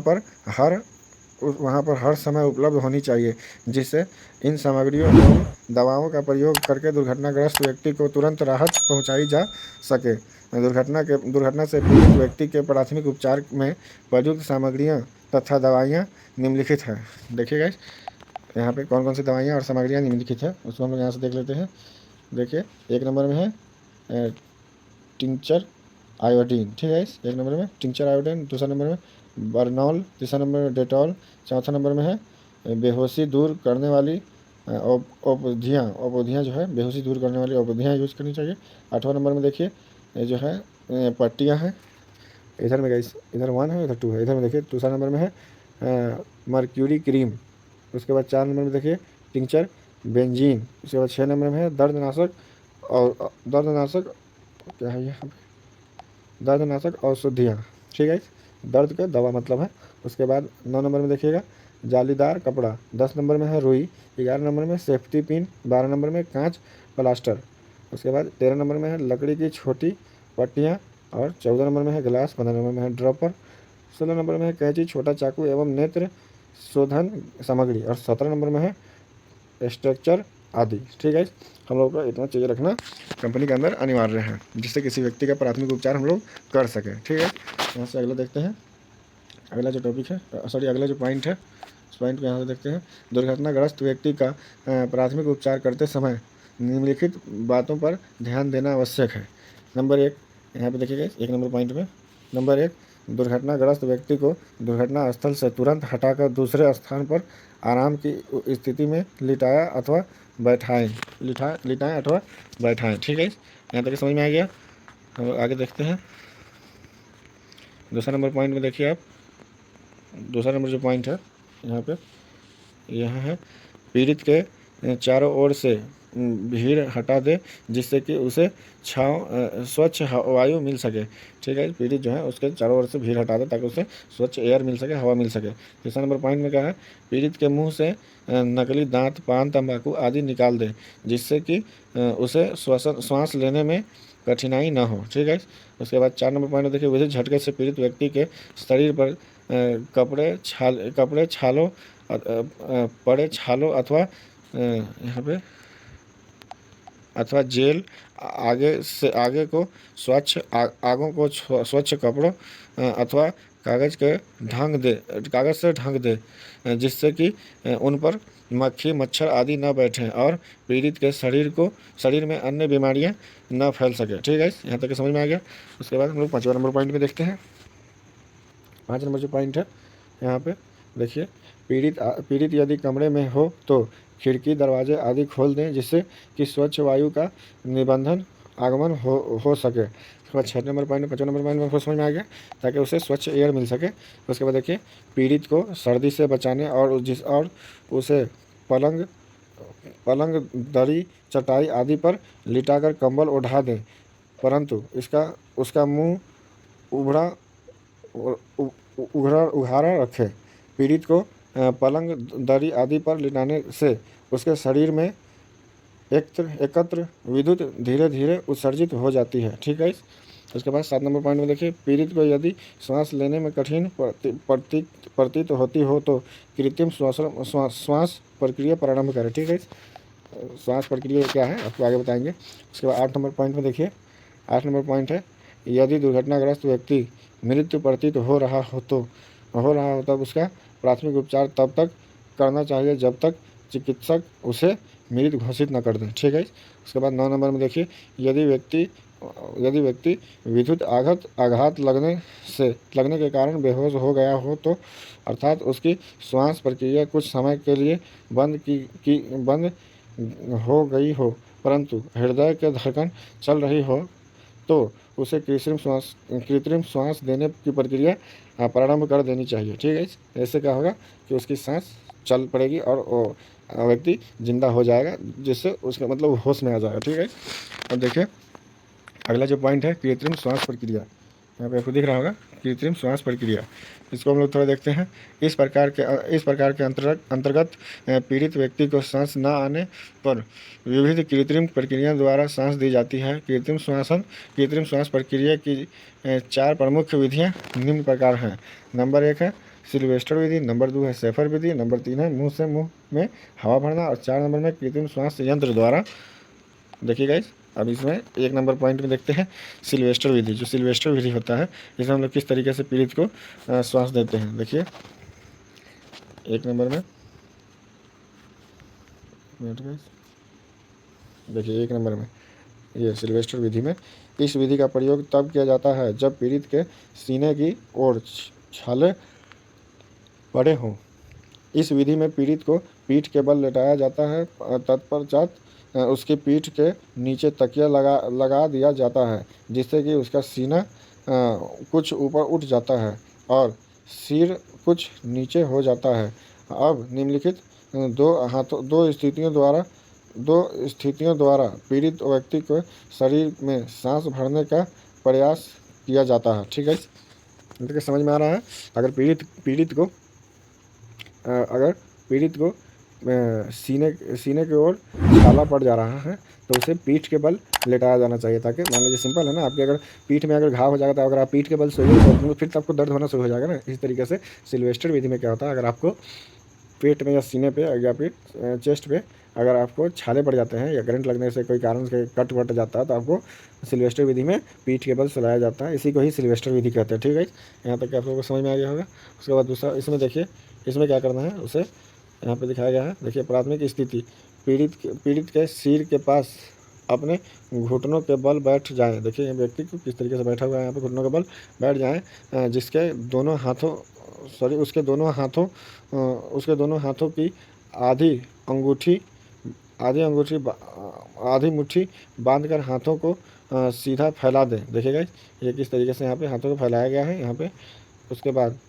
पर हर समय उपलब्ध होनी चाहिए, जिससे इन सामग्रियों एवं दवाओं का प्रयोग करके दुर्घटनाग्रस्त व्यक्ति को तुरंत राहत पहुंचाई जा सके। दुर्घटना से पीड़ित व्यक्ति के प्राथमिक उपचार में प्रयुक्त सामग्रियां तथा दवाइयां निम्नलिखित हैं। देखिएगा यहाँ पे कौन कौन सी दवाइयाँ और सामग्रियाँ निम्नलिखित है, उसको हम लोग यहाँ से देख लेते हैं। देखिए 1 नंबर में है टिंचर आयोडीन। ठीक है, 1 नंबर में टिंचर आयोडीन, दूसरा नंबर में बर्नॉल, तीसरा नंबर में डेटॉल, चौथा नंबर में है बेहोशी दूर करने वाली औषधियाँ जो है बेहोशी दूर करने वाली औषधियाँ यूज करनी चाहिए। 8वां नंबर में देखिए ये जो है पट्टियाँ हैं, इधर में गाइस इधर 1 है इधर 2 है। इधर में देखिए दूसरा नंबर में है मर्क्यूरी क्रीम। उसके बाद 4 नंबर में देखिए टिंचर बेंजीन। उसके बाद 6 नंबर में है दर्दनाशक क्या है यहाँ पे, दर्दनाशक औषधियाँ। ठीक है, दर्द का दवा मतलब है। उसके बाद 9 नंबर में देखिएगा जालीदार कपड़ा। 10 नंबर में है रुई। 11 नंबर में सेफ्टी पिन। 12 नंबर में कांच प्लास्टर। उसके बाद 13 नंबर में है लकड़ी की छोटी पट्टियाँ। और 14 नंबर में है गिलास। 15 नंबर में है ड्रॉपर। 16 नंबर में है कैंची, छोटा चाकू एवं नेत्र शोधन सामग्री। और 17 नंबर में है स्ट्रक्चर आदि। ठीक है, हम लोग को इतना चीज़ें रखना कंपनी के अंदर अनिवार्य है, जिससे किसी व्यक्ति का प्राथमिक उपचार हम लोग कर सकें। ठीक है, यहाँ से अगला देखते हैं। अगला जो टॉपिक है, सॉरी अगला जो पॉइंट है, उस पॉइंट को यहाँ से देखते हैं। दुर्घटनाग्रस्त व्यक्ति का प्राथमिक उपचार करते समय निम्नलिखित बातों पर ध्यान देना आवश्यक है। नंबर 1, यहाँ पे देखिएगा 1 नंबर पॉइंट में। नंबर 1, दुर्घटनाग्रस्त व्यक्ति को दुर्घटना स्थल से तुरंत हटाकर दूसरे स्थान पर आराम की स्थिति में लिटाया अथवा बैठाएं। लिटाएं अथवा बैठाएं। ठीक है, यहाँ तक समझ में आ गया। हम आगे देखते हैं। दूसरा नंबर पॉइंट में देखिए आप, दूसरा नंबर जो पॉइंट है यहाँ पे, यह है पीड़ित के चारों ओर से भीड़ हटा दे, जिससे कि उसे स्वच्छ वायु मिल सके। ठीक है, पीड़ित जो है उसके चारों ओर से भीड़ हटा दे ताकि उसे स्वच्छ एयर मिल सके, हवा मिल सके। तीसरा नंबर पॉइंट में क्या है, पीड़ित के मुंह से नकली दांत, पान, तंबाकू आदि निकाल दे, जिससे कि उसे श्वास लेने में कठिनाई ना हो। ठीक है, उसके बाद 4 नंबर पॉइंट देखिए, विद्युत झटके से पीड़ित व्यक्ति के शरीर पर कपड़े छालों पड़े छालों यहाँ पे अथवा जेल आगे को स्वच्छ आगों को स्वच्छ कपड़ों अथवा कागज़ से ढक दे, जिससे कि उन पर मक्खी मच्छर आदि न बैठें और पीड़ित के शरीर में अन्य बीमारियां न फैल सके। ठीक है, यहाँ तक समझ में आ गया। उसके बाद हम लोग 5वां नंबर पॉइंट में देखते हैं। 5 नंबर जो पॉइंट है यहाँ पे देखिए, पीड़ित यदि कमरे में हो तो खिड़की दरवाजे आदि खोल दें, जिससे कि स्वच्छ वायु का निबंधन आगमन हो सके। उसके बाद 6 नंबर पॉइंट, 5 नंबर पॉइंट में समझ में आ गया, ताकि उसे स्वच्छ एयर मिल सके। उसके बाद देखिए, पीड़ित को सर्दी से बचाने और उसे पलंग दरी चटाई आदि पर लिटाकर कंबल ओढ़ा दें, परंतु उसका मुंह उघाड़ा रखें। पीड़ित को पलंग दरी आदि पर लिटाने से उसके शरीर में एकत्र विद्युत धीरे धीरे उत्सर्जित हो जाती है। ठीक है, उसके बाद 7 नंबर पॉइंट में देखिए, पीड़ित को यदि सांस लेने में कठिन प्रतीत होती हो तो कृत्रिम श्वास प्रक्रिया प्रारंभ करें। ठीक है, श्वास प्रक्रिया क्या है आपको आगे बताएंगे। उसके बाद 8 नंबर पॉइंट में देखिए, 8 नंबर पॉइंट है, यदि दुर्घटनाग्रस्त व्यक्ति मृत्यु प्रतीत हो रहा हो तब उसका प्राथमिक उपचार तब तक करना चाहिए जब तक चिकित्सक उसे मृत घोषित न कर दें। ठीक है, उसके बाद 9 नंबर में देखिए, यदि व्यक्ति विद्युत आघात लगने के कारण बेहोश हो गया हो तो अर्थात उसकी श्वास प्रक्रिया कुछ समय के लिए बंद हो गई हो, परंतु हृदय के धड़कन चल रही हो, तो उसे कृत्रिम श्वास देने की प्रक्रिया प्रारंभ कर देनी चाहिए। ठीक है, ऐसे क्या होगा कि उसकी सांस चल पड़ेगी और वो व्यक्ति जिंदा हो जाएगा, जिससे उसका मतलब होश में आ जाएगा। ठीक है, अब देखिए अगला जो पॉइंट है, कृत्रिम श्वास प्रक्रिया। यहाँ पे आपको दिख रहा होगा कृत्रिम श्वास प्रक्रिया, इसको हम लोग थोड़ा देखते हैं। इस प्रकार के अंतर्गत पीड़ित व्यक्ति को सांस न आने पर विविध कृत्रिम प्रक्रियाओं द्वारा सांस दी जाती है। कृत्रिम श्वास प्रक्रिया की 4 प्रमुख विधियाँ निम्न प्रकार हैं। नंबर 1 है सिल्वेस्टर विधि, नंबर 2 है शेफर विधि, नंबर 3 है मुंह से मुंह में हवा भरना, और 4 नंबर में कृत्रिम श्वास यंत्र द्वारा। देखिए गाइस, अब इसमें 1 नंबर पॉइंट में देखते हैं सिल्वेस्टर विधि। जो सिल्वेस्टर विधि होता है, इसमें हम लोग किस तरीके से पीड़ित को श्वास देते हैं। देखिए 1 नंबर में, देखिए 1 नंबर में ये सिल्वेस्टर विधि में, इस विधि का प्रयोग तब किया जाता है जब पीड़ित के सीने की ओर छाले पड़े हों। इस विधि में पीड़ित को पीठ के बल लेटाया जाता है, तत्पश्चात उसकी पीठ के नीचे तकिया लगा दिया जाता है, जिससे कि उसका सीना कुछ ऊपर उठ जाता है और सिर कुछ नीचे हो जाता है। अब निम्नलिखित दो स्थितियों द्वारा पीड़ित व्यक्ति को शरीर में सांस भरने का प्रयास किया जाता है। ठीक है, समझ में आ रहा है। अगर पीड़ित को अगर पीड़ित को सीने सीने की ओर छाला पड़ जा रहा है तो उसे पीठ के बल लेटाया जाना चाहिए, ताकि मान लीजिए सिंपल है ना, आपके अगर पीठ में अगर घाव हो जाएगा तो अगर आप पीठ के बल सोइए तो फिर तो आपको दर्द होना शुरू हो जाएगा ना। इस तरीके से सिल्वेस्टर विधि में क्या होता है, अगर आपको पेट में या सीने पे या फिर चेस्ट पे अगर आपको छाले पड़ जाते हैं या करंट लगने से कोई कारण से कट वट जाता है तो आपको सिल्वेस्टर विधि में पीठ के बल सुलाया जाता है। इसी को ही सिल्वेस्टर विधि कहते हैं। ठीक है, यहाँ तक आप लोगों को समझ में आ गया होगा। उसके बाद दूसरा इसमें देखिए, इसमें क्या करना है उसे यहाँ पे दिखाया गया है। देखिए प्राथमिक स्थिति, पीड़ित के सिर के पास अपने घुटनों के बल बैठ जाए। देखिए व्यक्ति को किस तरीके से बैठा हुआ है, यहाँ पे घुटनों के बल बैठ जाएं, जिसके दोनों हाथों उसके दोनों हाथों की आधी अंगूठी आधी मुट्ठी बांधकर हाथों को सीधा फैला दें। देखिएगा ये किस तरीके से यहाँ पे हाथों को फैलाया गया है यहाँ पे। उसके बाद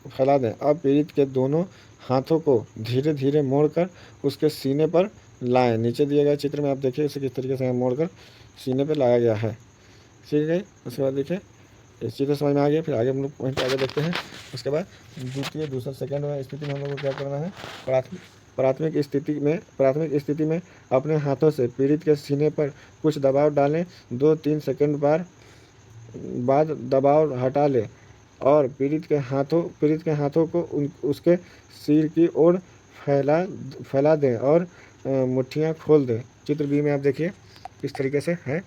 फैला दें। अब पीड़ित के दोनों हाथों को धीरे धीरे मोड़कर उसके सीने पर लाएं। नीचे दिए गए चित्र में आप देखिए इसे किस तरीके से यहाँ मोड़कर सीने पर लाया गया है। ठीक है, उसके बाद देखिए इस चित्र समझ में आ गया। फिर आगे हम लोग पॉइंट आगे देखते हैं। उसके बाद दूसरा सेकंड में स्थिति में हम लोग को क्या करना है, प्राथमिक स्थिति में अपने हाथों से पीड़ित के सीने पर कुछ दबाव डालें। 2-3 सेकंड बाद दबाव हटा लें और पीड़ित के हाथों को उसके सिर की ओर फैला दें और मुट्ठियां खोल दें। चित्र बी में आप देखिए किस तरीके से है।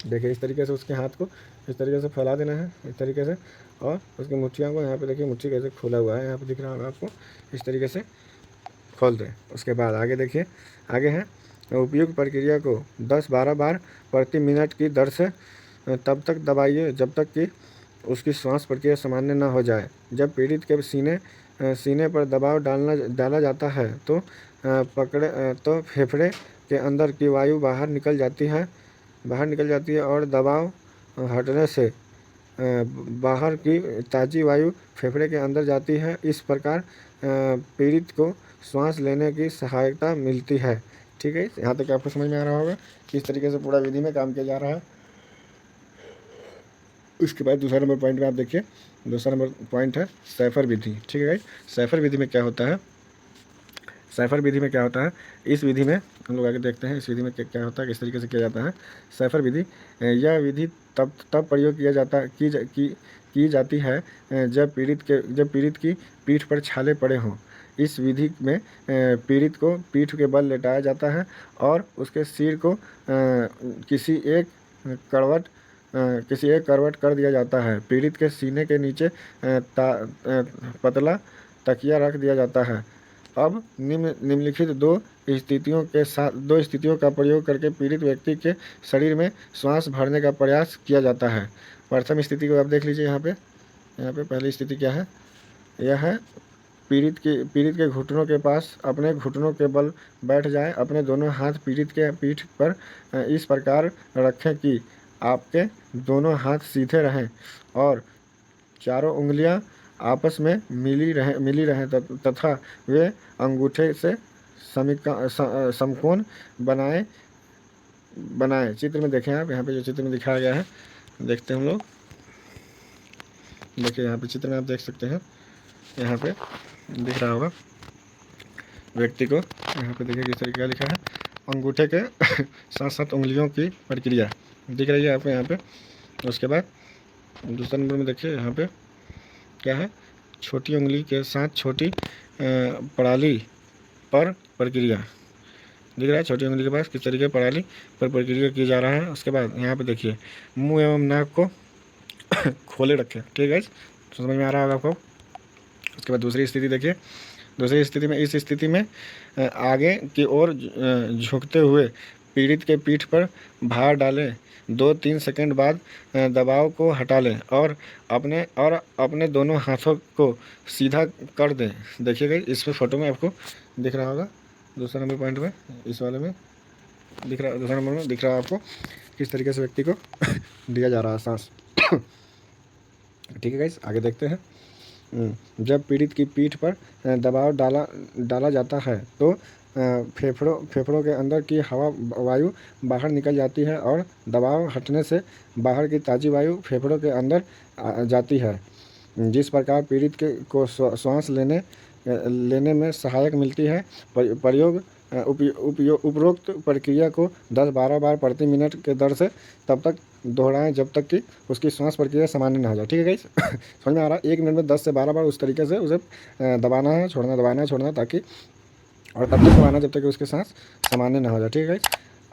देखिए इस तरीके से उसके हाथ को इस तरीके से फैला देना है, इस तरीके से, और उसकी मुट्ठियों को यहाँ पे देखिए मुट्ठी कैसे खोला हुआ है, यहाँ पे दिख रहा होगा आपको, इस तरीके से खोल दें। उसके बाद आगे देखिए, आगे है उपयुक्त प्रक्रिया को 10-12 बार प्रति मिनट की दर से तब तक दबाइए जब तक कि उसकी श्वास प्रक्रिया सामान्य न हो जाए। जब पीड़ित के सीने पर दबाव डाला जाता है तो फेफड़े के अंदर की वायु बाहर निकल जाती है और दबाव हटने से बाहर की ताज़ी वायु फेफड़े के अंदर जाती है। इस प्रकार पीड़ित को सांस लेने की सहायता मिलती है। ठीक है, यहाँ तक आपको समझ में आ रहा होगा किस तरीके से पूरा विधि में काम किया जा रहा है। उसके बाद दूसरा नंबर पॉइंट में आप देखिए, दूसरा नंबर पॉइंट है सैफर विधि। ठीक है गाइस, सैफर विधि में क्या होता है, इस विधि में हम लोग आगे देखते हैं। इस विधि में क्या होता है, किस तरीके से किया जाता है सैफर विधि। यह विधि तब प्रयोग की जाती है जब पीड़ित की पीठ पर छाले पड़े हों। इस विधि में पीड़ित को पीठ के बल लेटाया जाता है और उसके सिर को किसी एक करवट कर दिया जाता है। पीड़ित के सीने के नीचे पतला तकिया रख दिया जाता है। अब निम्नलिखित दो स्थितियों का प्रयोग करके पीड़ित व्यक्ति के शरीर में श्वास भरने का प्रयास किया जाता है। प्रथम स्थिति को आप देख लीजिए। यहाँ पे पहली स्थिति क्या है, यह है पीड़ित के घुटनों के पास अपने घुटनों के बल बैठ जाएं। अपने दोनों हाथ पीड़ित के पीठ पर इस प्रकार रखें कि आपके दोनों हाथ सीधे रहें और चारों उंगलियां आपस में मिली रहें तथा वे अंगूठे से समकोण बनाएं। चित्र में देखें आप, यहाँ पे जो चित्र में दिखाया गया है, देखते हैं हम लोग। देखिए यहाँ पे चित्र में आप देख सकते हैं, यहाँ पे दिख रहा होगा व्यक्ति को। यहाँ पे देखिए किस तरीके का लिखा है, अंगूठे के साथ साथ उंगलियों की प्रक्रिया दिख रही है आपको यहाँ पे। उसके बाद दूसरा नंबर में देखिए, यहाँ पे क्या है, छोटी उंगली के साथ छोटी पड़ाली पर प्रक्रिया दिख रहा है। छोटी उंगली के पास किस तरीके पड़ाली पर प्रक्रिया की जा रहा है। उसके बाद यहाँ पे देखिए मुंह एवं नाक को खोले रखें। ठीक है, समझ में आ रहा होगा आपको। उसके बाद दूसरी स्थिति देखिए, इस स्थिति में आगे की ओर झुकते हुए पीड़ित के पीठ पर भार डालें। 2-3 सेकंड बाद दबाव को हटा लें और अपने दोनों हाथों को सीधा कर दें। देखिएगा इस पे फोटो में आपको दिख रहा होगा, दूसरा नंबर पॉइंट में, इस वाले में दिख रहा, दूसरा नंबर में दिख रहा है आपको किस तरीके से व्यक्ति को दिया जा रहा है सांस। ठीक है गाइस, आगे देखते हैं। जब पीड़ित की पीठ पर दबाव डाला जाता है तो फेफड़ों के अंदर की वायु बाहर निकल जाती है और दबाव हटने से बाहर की ताज़ी वायु फेफड़ों के अंदर जाती है। जिस प्रकार पीड़ित को लेने में सहायक मिलती है। प्रयोग उपरोक्त प्रक्रिया को 10-12 बार प्रति मिनट के दर से तब तक दोहराएं जब तक कि उसकी श्वास प्रक्रिया सामान्य ना हो जाए। ठीक है गाइस, समझ में आ रहा है? 1 मिनट में 10 से 12 बार उस तरीके से उसे दबाना है, छोड़ना, दबाना है, छोड़ना, ताकि और तब तक दबाना जब तक कि उसकी सांस सामान्य ना हो जाए। ठीक है गाइस,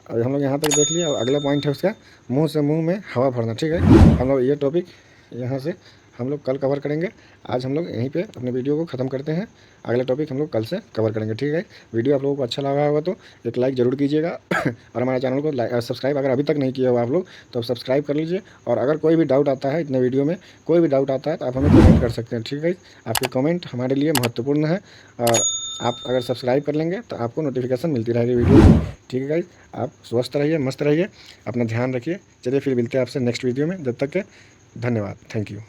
और हम लोग यहाँ तक देख लिया। और अगला पॉइंट है उसका मुंह से मुंह में हवा भरना। ठीक है, हम लोग ये टॉपिक यहाँ से हम लोग कल कवर करेंगे। आज हम लोग यहीं पे अपने वीडियो को ख़त्म करते हैं। अगला टॉपिक हम लोग कल से कवर करेंगे। ठीक है, वीडियो आप लोगों को अच्छा लगा होगा तो एक लाइक ज़रूर कीजिएगा और हमारे चैनल को सब्सक्राइब अगर अभी तक नहीं किया हुआ आप लोग तो सब्सक्राइब कर लीजिए। और अगर कोई भी डाउट आता है इतने वीडियो में, कोई भी डाउट आता है तो आप हमें कमेंट कर सकते हैं। ठीक है, आपके कमेंट हमारे लिए महत्वपूर्ण है और आप अगर सब्सक्राइब कर लेंगे तो आपको नोटिफिकेशन मिलती रहेगी वीडियो की। ठीक है गाइस, आप स्वस्थ रहिए, मस्त रहिए, अपना ध्यान रखिए। चलिए फिर मिलते हैं आपसे नेक्स्ट वीडियो में। जब तक के धन्यवाद, थैंक यू।